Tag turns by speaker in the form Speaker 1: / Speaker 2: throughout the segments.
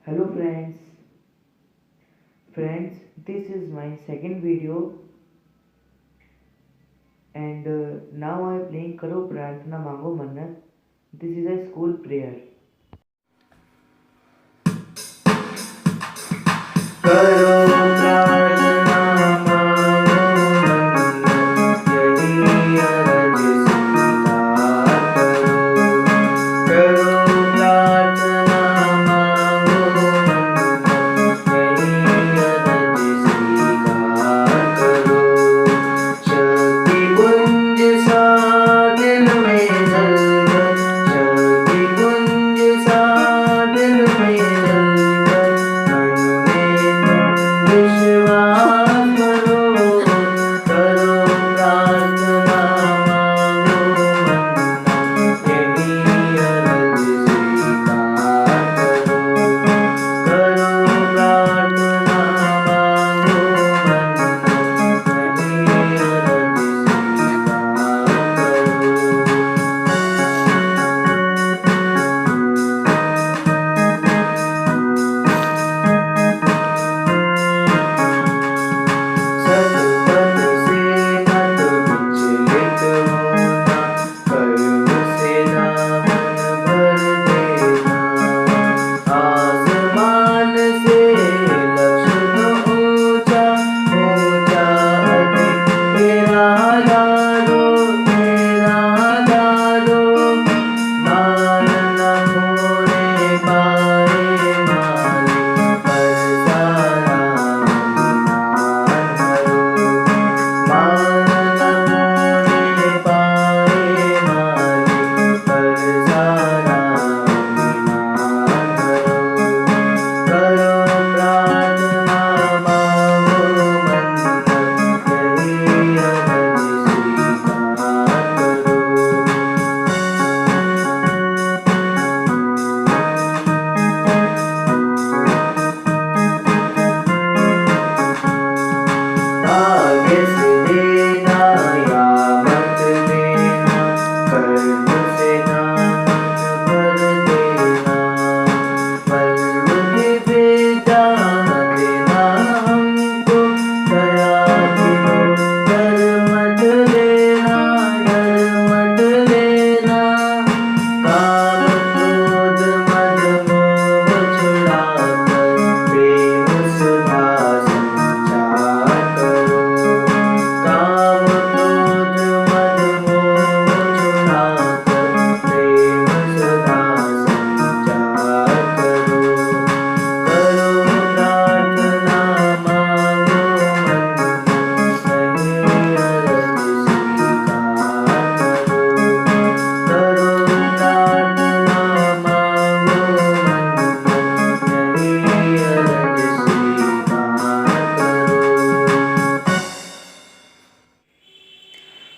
Speaker 1: Hello friends, this is my second video and now I am playing Karo Prarthana Mango Mannat. This is a school prayer. Karo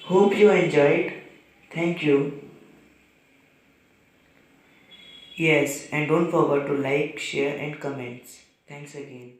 Speaker 1: Hope you enjoyed. Thank you. Yes, and don't forget to like, share and comments. Thanks again.